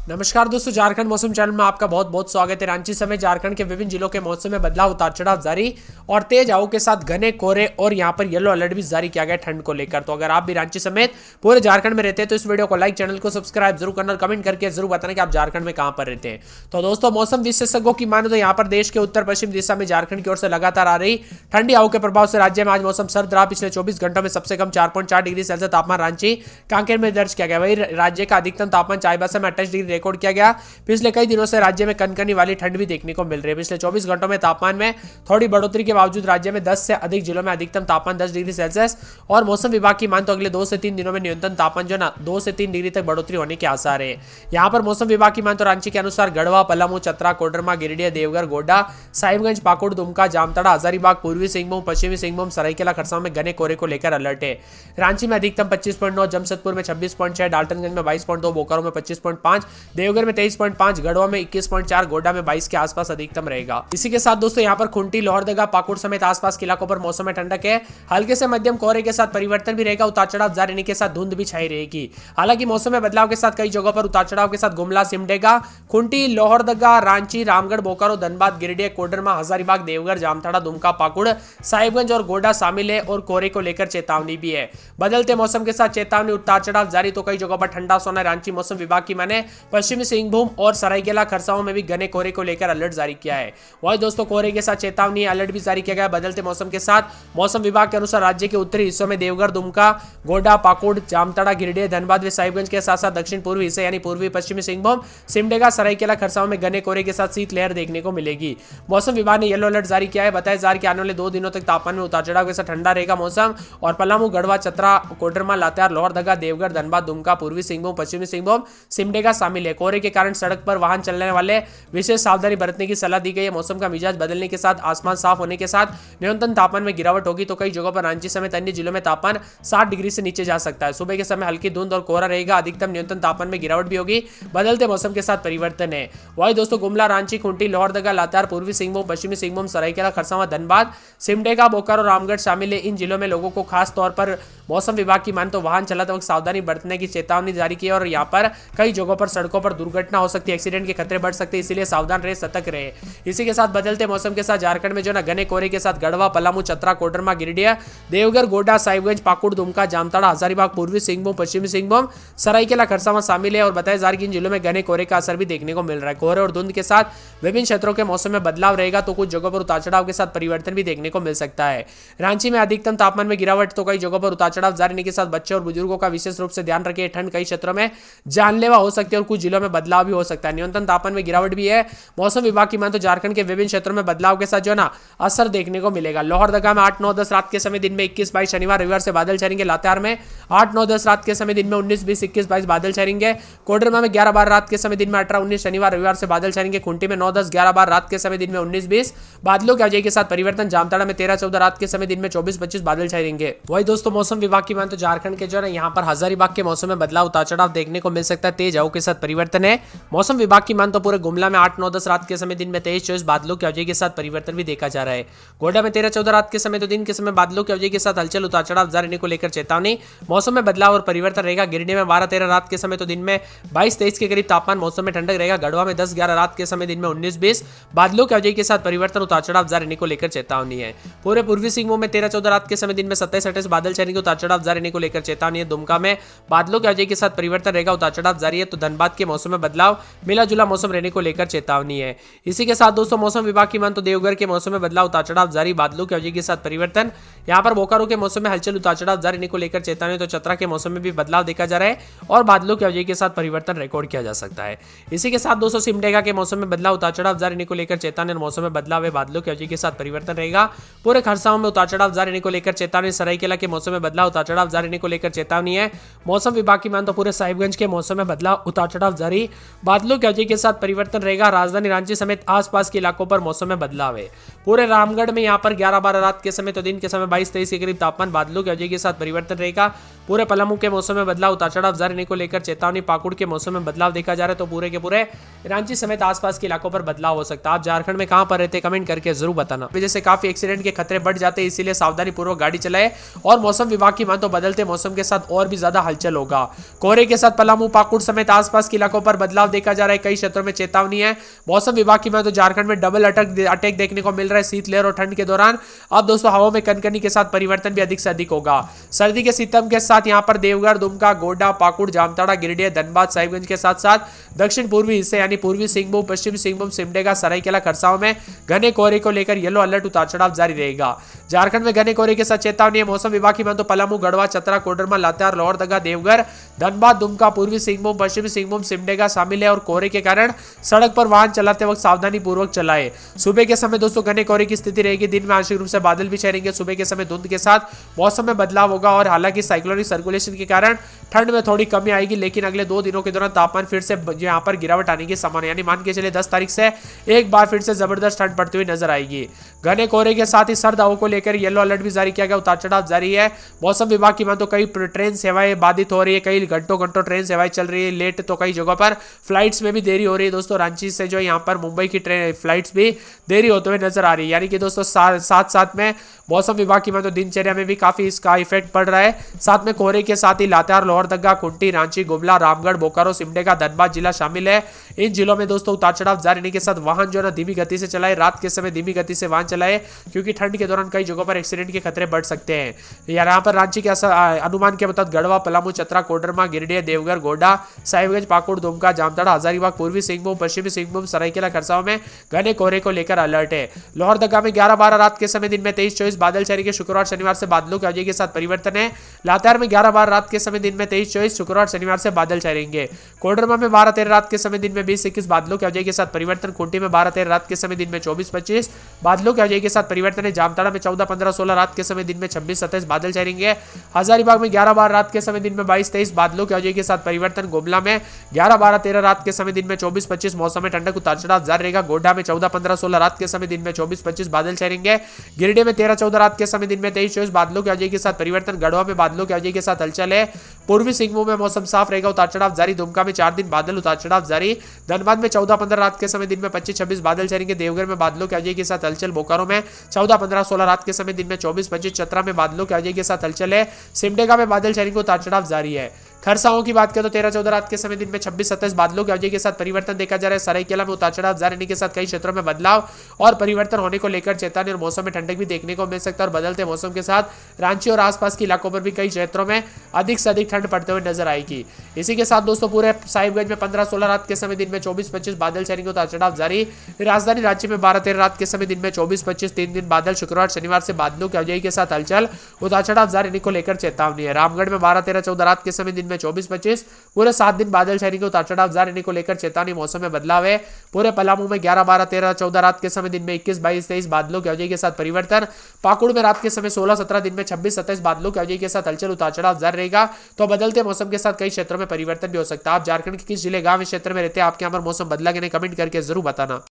नमस्कार दोस्तों, झारखंड मौसम चैनल में आपका बहुत बहुत स्वागत है। रांची समेत झारखंड के विभिन्न जिलों के मौसम में बदलाव, उतार चढ़ाव जारी और तेज हवाओं के साथ घने कोहरे और यहां पर येलो अलर्ट भी जारी किया गया ठंड को लेकर। तो अगर आप भी रांची समेत पूरे झारखंड में रहते हैं तो इस वीडियो को लाइक, चैनल को सब्सक्राइब जरूर करना और कमेंट करके जरूर बताना कि आप झारखंड में कहां पर रहते हैं। तो दोस्तों, मौसम विशेषज्ञों की माने तो यहाँ पर देश के उत्तर पश्चिम दिशा में झारखंड की ओर से लगातार आ रही ठंडी हवाओं के प्रभाव से राज्य में आज मौसम सर्द रहा। पिछले 24 घंटों में सबसे कम 4.4 डिग्री सेल्सियस तापमान रांची कांकेर में दर्ज किया गया। वही राज्य का अधिकतम तापमान चाईबासा में 28 डिग्री रिकॉर्ड किया गया। पिछले कई दिनों से राज्य में कनकनी वाली ठंड भी देखने को मिल रही है। पिछले 24 घंटों में तापमान में थोड़ी बढ़ोतरी के बावजूद राज्य में 10 से अधिक जिलों में अधिकतम तापमान 10 डिग्री सेल्सियस और मौसम विभाग की मान तो अगले 2 से 3 दिनों में न्यूनतम तापमान जो ना 2 से 3 डिग्री तक बढ़ोतरी होने के आसार है। यहाँ पर मौसम विभाग की मान तो रांची के अनुसार गढ़वा, पलामू, चतरा, कोडरमा, गिरिडीह, देवघर, गोड्डा, साहिबगंज, पाकुड़, दुमका, जामताड़ा, हजारीबाग, पूर्वी सिंहभूम, पश्चिमी सिंहभूम, सरायकेला, खरसावां में घने कोहरे को लेकर अलर्ट है। रांची में अधिकतम 25.9, जमशेदपुर में 26.6, डाल्टनगंज में 22.2, बोकारो में 25.5, देवघर में 23.5, गढ़वा में 21.4, गोड्डा में 22 के आसपास अधिकतम रहेगा। इसी के साथ दोस्तों यहाँ पर खुंटी, लोहरदगा, पाकुड़ समेत आसपास के इलाकों पर मौसम में ठंडक है। हल्के से मध्यम कोहरे के साथ परिवर्तन भी रहेगा। उतार चढ़ाव जारी रहने के साथ धुंध भी छाई रहेगी। हालांकि मौसम में बदलाव के साथ कई जगहों पर उतार चढ़ाव के साथ गुमला, सिमडेगा, खुंटी, लोहरदगा, रांची, रामगढ़, बोकारो, धनबाद, गिरिडीह, कोडरमा, हजारीबाग, देवघर, जामताड़ा, दुमका, पाकुड़, साहिबगंज और गोड्डा शामिल है और कोहरे को लेकर चेतावनी भी है। बदलते मौसम के साथ चेतावनी, उतार चढ़ाव जारी तो कई जगहों पर ठंडा सोना। रांची मौसम विभाग की माने पश्चिमी सिंहभूम और सरायकेला, खरसावां में भी घने कोहरे को लेकर अलर्ट जारी किया है। वही दोस्तों, कोहरे के साथ चेतावनी, अलर्ट भी जारी किया गया। बदलते मौसम के साथ मौसम विभाग के अनुसार राज्य के उत्तरी हिस्सों में देवघर, दुमका, गोड्डा, पाकुड़, जामताड़ा, गिरिडीह, धनबाद व साहिबगंज के साथ साथ दक्षिण पूर्वी हिस्से यानी पूर्वी पश्चिमी सिंहभूम, सिमडेगा, सरायकेला, खरसावां में घने कोहरे के साथ शीतलहर देखने को मिलेगी। मौसम विभाग ने येलो अलर्ट जारी किया है। बताया जा रहा है कि आने वाले 2 दिनों तक तापमान में उतार चढ़ाव के साथ ठंडा रहेगा मौसम और पलामू, गढ़वा, चतरा, कोडरमा, लातेहार, लोहरदगा, देवघर, धनबाद, दुमका, पूर्वी सिंहभूम, पश्चिमी सिंहभूम, सिमडेगा शामिल है। कोहरे के कारण सड़क पर वाहन चलने वाले विशेष सावधानी बरतने की सलाह दी गई है। मौसम का मिजाज बदलने के साथ आसमान साफ होने के साथ न्यूनतम तापमान में गिरावट होगी तो कई जगहों पर रांची समेत अन्य जिलों में तापमान 60 डिग्री से नीचे जा सकता है। सुबह के समय हल्की धुंध और कोहरा रहेगा। अधिकतम न्यूनतम तापमान में गिरावट भी होगी। बदलते मौसम के साथ परिवर्तन है। वही दोस्तों, गुमला, रांची, खुंटी, लोहरदगा, लातेहार, पूर्वी सिंहभूम, पश्चिमी सिंहभूम, सरायकेला, खरसावां, धनबाद, सिमडेगा, बोकारो, रामगढ़ शामिल है। इन जिलों में लोगों को खास तौर पर मौसम विभाग की मान तो वाहन चलाते वक्त सावधानी बरतने की चेतावनी जारी की है और यहाँ पर कई जगहों पर सड़कों पर दुर्घटना हो सकती है, एक्सीडेंट के खतरे बढ़ सकते हैं, इसलिए सावधान रहे, सतर्क रहे। इसी के साथ बदलते मौसम के साथ झारखंड में जो ना घने कोहरे के साथ गढ़वा, पलामू, चतरा, कोडरमा, गिरिडीह, देवघर, गोड्डा, साहिबगंज, पाकुड़, दुमका, जामताड़ा, हजारीबाग, पूर्वी सिंहभूम, पश्चिमी सिंहभूम, सरायकेला, खरसावां शामिल है और बताया जा रहा है कि इन जिलों में घने कोहरे का असर भी देखने को मिल रहा है। कोहरे और धुंध के साथ विभिन्न क्षेत्रों के मौसम में बदलाव रहेगा तो कुछ जगहों पर उतार चढ़ाव के साथ परिवर्तन भी देखने को मिल सकता है। रांची में अधिकतम तापमान में गिरावट तो कई जगहों पर उतार चढ़ाव जारी रहने के साथ बच्चों और बुजुर्गों का विशेष रूप से ध्यान रखें। ठंड कई क्षेत्रों में जानलेवा हो सकती है और कुछ जिलों में बदलाव भी हो सकता है। न्यूनतम तापमान में गिरावट भी है। मौसम विभाग की मान तो झारखंड के विभिन्न क्षेत्रों में बदलाव के साथ जो ना असर देखने को मिलेगा। लोहरदगा में 8, 9, 10 रात के समय दिन में 21, 22, शनिवार रविवार से बादल छाएंगे। लातेहार में 8, 9, 10 रात के समय दिन में 19, 20, 21, 22 बादल छाएंगे। कोडरमा में 11, 12 रात के समय दिन में 18, 19 शनिवार रविवार से बादल छाएंगे। खुंटी में 9, 10, 11, 12 रात के समय दिन में 19, 20 बादलों की आवाजाही के साथ परिवर्तन। जामताड़ा में 13, 14 रात के समय दिन में 24, 25 बादल छाएंगे। वही दोस्तों, मौसम विभाग की मान तो झारखंड के जो है यहाँ पर हजारीबाग के मौसम में बदलाव, उतार चढ़ाव देखने को मिल सकता है। तेज हवाओं के साथ परिवर्तन है। मौसम विभाग की मान तो पूरे गुमला में 8, 9, 10 रात के समय दिन में 23, 24 बादलों की आवाजाही के साथ परिवर्तन भी देखा जा रहा है। गोड्डा में 13, 14 रात के समय तो दिन के समय बादलों की आवाजाही के साथ हलचल, उतार चढ़ाव जारी रहने को लेकर चेतावनी। मौसम में बदलाव और परिवर्तन रहेगा। गिरिडीह में 12, 13 रात के समय तो दिन में 22, 23 के करीब तापमान, मौसम में ठंडक रहेगा। गढ़वा में 10, 11 रात के समय दिन में 19, 20 बादलों की आवाजाही के साथ परिवर्तन, उतार चढ़ाव जारी रहने को लेकर चेतावनी है। पूरे पूर्वी सिंहभूम में 13, 14 रात के समय दिन में 27, 28 बादल छाएंगे। उतार चढ़ाव जारी रहने को लेकर चेतावनी है। दुमका में बादलों की आवाजाही के साथ परिवर्तन रहेगा। उतार चढ़ाव जारी है। तो धनबाद के मौसम में बदलाव, मिला जुला मौसम रहने को लेकर चेतावनी है। इसी के साथ दोस्तों, मौसम विभाग की मान तो देवघर के मौसम में बदलाव, उतार चढ़ाव जारी, बादलों की आवाजाही के साथ परिवर्तन। यहाँ पर बोकारो के मौसम में हलचल, उतार चढ़ाव जारी रहने को लेकर चेतावनी। तो चतरा के मौसम में भी बदलाव देखा जा रहा है और बादलों की आवाजाही के साथ परिवर्तन रिकॉर्ड किया जा सकता है। इसी के साथ दोस्तों, सिमडेगा के मौसम में बदलाव, उतार चढ़ाव जारी रहने को लेकर चेतावनी। मौसम में बदलाव है, बादलों की आवाजाही के साथ परिवर्तन रहेगा। पूरे खरसावां में उतार चढ़ाव जारी रहने को लेकर चेतावनी। सरायकेला के मौसम में बदलाव, उतार चढ़ाव जारी रहने को लेकर चेतावनी है। मौसम विभाग की मान तो पूरे साहिबगंज के मौसम में बदलाव, उतार चढ़ाव जारी, बादलों की आवाजाही के साथ परिवर्तन रहेगा। राजधानी रांची समेत आसपास के इलाकों पर मौसम में बदलाव है। पूरे रामगढ़ में यहाँ पर 11, 12 रात के समय तो दिन के समय 22, 23 के करीब तापमान, बादलों की आवाजाही के साथ परिवर्तन रहेगा। पूरे पलामू के मौसम में बदलाव, उतार चढ़ाव जारी रहने को लेकर चेतावनी। पाकुड़ के मौसम में बदलाव देखा जा रहा है। तो पूरे के पूरे रांची समेत आसपास के इलाकों पर बदलाव हो सकता है। आप झारखंड में कहां पर रहते, कमेंट करके जरूर बताना। वजह से काफी एक्सीडेंट के खतरे बढ़ जाते हैं, इसीलिए सावधानी पूर्वक गाड़ी चलाए और मौसम विभाग की मान तो बदलते मौसम के साथ और भी ज्यादा हलचल होगा। कोहरे के साथ पलामू, पाकुड़ समेत आसपास के इलाकों पर बदलाव देखा जा रहा है। कई क्षेत्रों में चेतावनी है। मौसम विभाग की मान तो झारखंड में डबल अटैक देखने को मिल रहा है शीतलहर और ठंड के दौरान। अब दोस्तों हवाओं में कनकनी के साथ परिवर्तन भी अधिक से अधिक होगा। सर्दी के सितम के साथ यहाँ पर देवघर, दुमका, गोड्डा, पाकुड़, जामताड़ा, गिरिडीह, धनबाद, साहिबगंज के साथ साथ दक्षिण पूर्वी हिस्से यानी पूर्वी सिंहभूम, पश्चिमी सिंहभूम, सिमडेगा, सरायकेला, खरसावां में घने कोहरे को लेकर येलो अलर्ट उतार चढ़ाव जारी रहेगा। झारखंड में घने कोहरे के साथ चेतावनी है। मौसम विभाग की मान तो पलामू, गढ़वा, चतरा, कोडरमा, लातेहार, लोहरदगा, देवघर, धनबाद, दुमका, पूर्वी सिंहभूम, पश्चिमी सिंहभूम, सिमडेगा शामिल है और कोहरे के कारण सड़क पर वाहन चलाते वक्त सावधानी पूर्वक चलाएं। सुबह के समय दोस्तों घने कोहरे की स्थिति रहेगी। दिन में आंशिक रूप से बादल भी छाएंगे। सुबह के समय धुंध के साथ मौसम में बदलाव होगा और हालांकि साइक्लोनिक सर्कुलेशन के कारण ठंड में थोड़ी कमी आएगी, लेकिन अगले 2 दिनों के दौरान तापमान फिर से यहाँ पर गिरावट आने की संभावना, यानी मान के चले 10 तारीख से एक बार फिर से जबरदस्त ठंड पड़ती हुई नजर आएगी। घने कोहरे के साथ ही सर्द हवाओं को लेकर येलो अलर्ट भी जारी किया गया। उतार चढ़ाव जारी है। मौसम विभाग की मान तो कई ट्रेन सेवाएं बाधित हो रही है। कई घंटों ट्रेन सेवाएं चल रही है लेट, तो कई जगहों पर फ्लाइट्स में भी देरी हो रही है। दोस्तों रांची से जो यहाँ पर मुंबई की ट्रेन फ्लाइट्स भी देरी होते हुए नजर आ रही है। यानी कि दोस्तों साथ में मौसम विभाग की मान तो दिनचर्या में भी काफी इसका इफेक्ट पड़ रहा है। साथ में कोहरे के साथ ही लातेहार, लोहरदगा, कुंटी, रांची, गुमला, रामगढ़, बोकारो, सिमडेगा, धनबाद जिला शामिल है। इन जिलों में दोस्तों उतार चढ़ाव जारी रहने के साथ वाहन जो है धीमी गति से चलाए। रात के समय धीमी गति से वाहन चलाए, क्योंकि ठंड के दौरान कई जगहों पर एक्सीडेंट के खतरे बढ़ सकते हैं। यहाँ पर रांची के अनुमान के मुताबिक गढ़वा, पलामू, चतरा, कोडरमा, गिरिडीह, देवघर, गोड्डा, साहिबगंज, पाकुड़, दुमका, जामताड़ा, हजारीबाग, पूर्वी सिंहभूम, पश्चिमी सिंहभूम, सरायकेला, खरसावां में घने कोहरे को लेकर अलर्ट है। लोहरदगा में 11-12 रात के समय दिन में 23-24 बादल छाएंगे। शुक्रवार शनिवार से बादलों की अवधि के साथ परिवर्तन है। लातेहार में 11-12 रात के समय दिन में 23-24, शुक्रवार शनिवार से बादल छाएंगे। कोडरमा में 12-13 रात के समय दिन में 20-21 बादलों की अवधि के साथ परिवर्तन। खूंटी में 12-13 रात के समय दिन में 24-25 बादलों की अवधि के साथ परिवर्तन है। जामताड़ा में 14-15-16 रात के समय दिन में 26-27 बादल छाएंगे। हजारीबाग में 11-12 रात के समय दिन में 22-23 बादलों की अवधि के साथ परिवर्तन। गुमला में 11-12-13 रात के समय दिन में 24-25 मौसम में ठंडक उतार चढ़ाव जारी रहेगा। गोड्डा में 14-15-16 रात के समय दिन में 24-25 बादल छाएंगे। गिरिडीह में 13-14 रात के समय दिन में 23-24 बादलों की अवधि के साथ परिवर्तन। गढ़वा में बादलों की अवधि के साथ हलचल है। पूर्वी सिंहभूम में मौसम साफ रहेगा, उतार चढ़ाव जारी। दुमका में 4 दिन बादल, उतार चढ़ाव जारी। धनबाद में 14-15 रात के समय दिन में 25-26 बादल छाएंगे। देवघर में बादलों की अवधि के साथ हलचल। बोकारो में 14-15-16 रात के समय दिन में 24-25। चतरा में बादलों की अवधि के साथ हलचल है। सिमडेगा में बादल छाएंगे, उतार चढ़ाव जारी है। खरसावां की बात करें तो 13-14 रात के समय दिन में 26-27 बादलों की अवधि के साथ परिवर्तन देखा जा रहा है। सरायकेला में उतार चढ़ाव जारी रहने के साथ कई क्षेत्रों में बदलाव और परिवर्तन होने को लेकर चेतावनी और मौसम में ठंडक भी देखने को मिल सकता है। और बदलते मौसम के साथ रांची और आसपास के इलाकों पर भी कई क्षेत्रों में अधिक से अधिक ठंड पड़ते हुए नजर आएगी। इसी के साथ दोस्तों पूरे साहिबगंज में 15-16 रात के समय दिन में 24-25 बादल छाएंगे, उतार चढ़ाव जारी। राजधानी रांची में 12-13 रात के समय दिन में 24-25 3 दिन बादल। शुक्रवार शनिवार से बादलों की अवधि के साथ हलचल, उतार चढ़ाव जारी रहने को लेकर चेतावनी है। रामगढ़ में 12-13-14 रात के समय दिन में 24-25 पूरे 7 दिन बादल छाएंगे, उतार चढ़ाव जारी रहने को लेकर चेतावनी। मौसम में बदलाव है। पूरे पलामू में 11-12-13-14 रात के समय दिन में 21-22-23 बादलों की अवधि के साथ परिवर्तन। पाकुड़ में रात के समय 16-17 दिन में 26-27 बादलों की अवधि के साथ हलचल, उतार चढ़ाव जारी रहेगा। तो बदलते मौसम के साथ कई क्षेत्रों में परिवर्तन भी हो सकता है। आप झारखंड के किस जिले, गांव, क्षेत्र में रहते हैं, आपके यहाँ पर मौसम बदला कि नहीं, कमेंट करके जरूर बताना।